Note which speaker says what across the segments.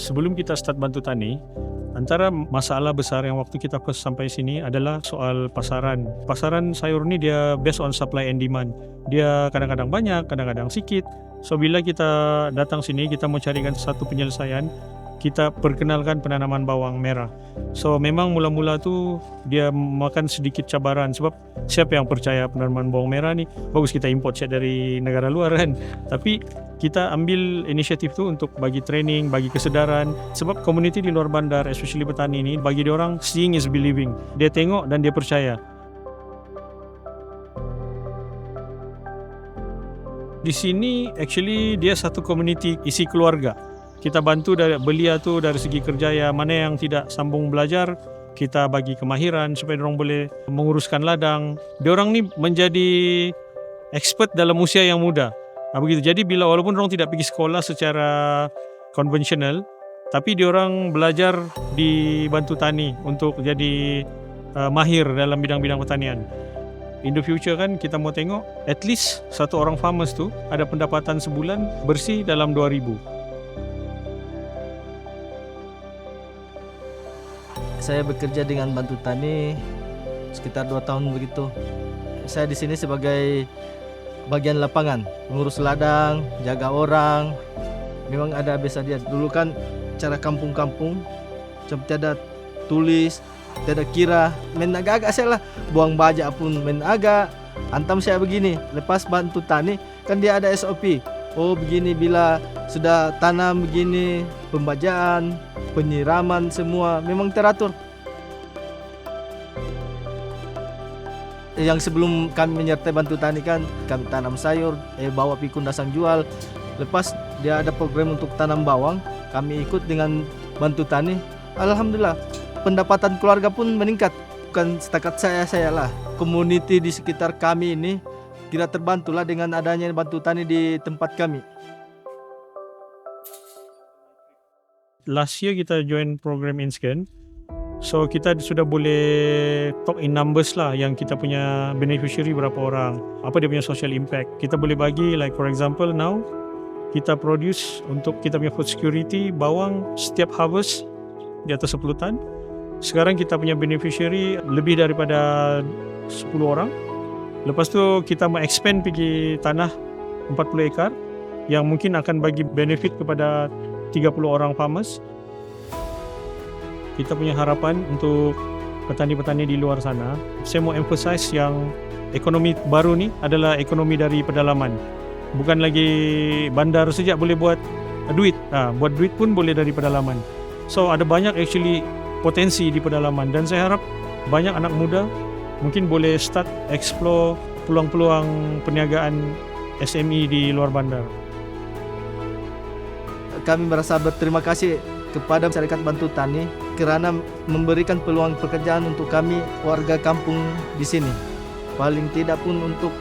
Speaker 1: sebelum kita start bantu tani, antara masalah besar yang waktu kita first sampai sini adalah soal pasaran. Pasaran sayur ni dia based on supply and demand. Dia kadang-kadang banyak, kadang-kadang sikit. So bila kita datang sini, kita mau carikan satu penyelesaian, kita perkenalkan penanaman bawang merah. So memang mula-mula tu dia makan sedikit cabaran sebab siapa yang percaya penanaman bawang merah ni, bagus kita import siap dari negara luar kan. Tapi kita ambil inisiatif tu untuk bagi training, bagi kesedaran, sebab komuniti di luar bandar, especially petani ni, bagi dia orang seeing is believing. Dia tengok dan dia percaya. Di sini actually dia satu komuniti isi keluarga. Kita bantu dari belia tu dari segi kerjaya, mana yang tidak sambung belajar, kita bagi kemahiran supaya orang boleh menguruskan ladang. Diorang ni menjadi expert dalam usia yang muda. Begitu. Jadi bila walaupun orang tidak pergi sekolah secara konvensional, tapi diorang belajar di bantu tani untuk jadi mahir dalam bidang-bidang pertanian. In the future kan kita mau tengok at least satu orang farmers tu ada pendapatan sebulan bersih dalam 2,000.
Speaker 2: Saya bekerja dengan bantu tani sekitar 2 tahun begitu. Saya di sini sebagai bagian lapangan, mengurus ladang, jaga orang. Memang ada biasa dia. Dulu kan cara kampung-kampung seperti ada tulis, tidak kira, main agak-agak saya lah. Buang bajak pun main agak. Antam saya begini, lepas bantu tani kan dia ada SOP. Oh begini bila sudah tanam begini, pembajaan, penyiraman semua memang teratur. Yang sebelum kami menyertai bantu tani kan kami tanam sayur, bawa pikun dasang jual. Lepas dia ada program untuk tanam bawang, kami ikut dengan bantu tani. Alhamdulillah pendapatan keluarga pun meningkat. Bukan setakat saya lah, komuniti di sekitar kami ini kita terbantulah dengan adanya bantu tani di tempat kami.
Speaker 1: Last year kita join program InScan. So kita sudah boleh talk in numbers lah yang kita punya beneficiary berapa orang, apa dia punya social impact. Kita boleh bagi like for example now kita produce untuk kita punya food security bawang setiap harvest di atas 10 tan. Sekarang kita punya beneficiary lebih daripada 10 orang. Lepas tu kita mau expand pergi tanah 40 ekar yang mungkin akan bagi benefit kepada 30 orang farmers. Kita punya harapan untuk petani-petani di luar sana, saya mau emphasize yang ekonomi baru ni adalah ekonomi dari pedalaman. Bukan lagi bandar saja boleh buat duit. Buat duit pun boleh dari pedalaman. So ada banyak actually potensi di pedalaman dan saya harap banyak anak muda mungkin boleh start explore peluang-peluang perniagaan SME di luar bandar.
Speaker 2: Kami merasa berterima kasih kepada masyarakat Bantu Tani kerana memberikan peluang pekerjaan untuk kami warga kampung di sini. Paling tidak pun untuk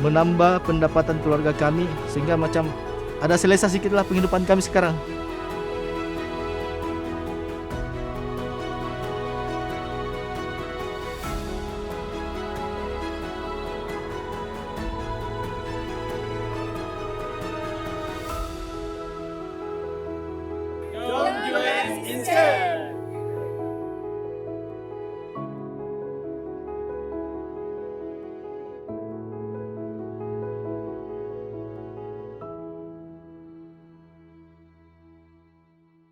Speaker 2: menambah pendapatan keluarga kami sehingga macam ada selesa sedikitlah penghidupan kami sekarang.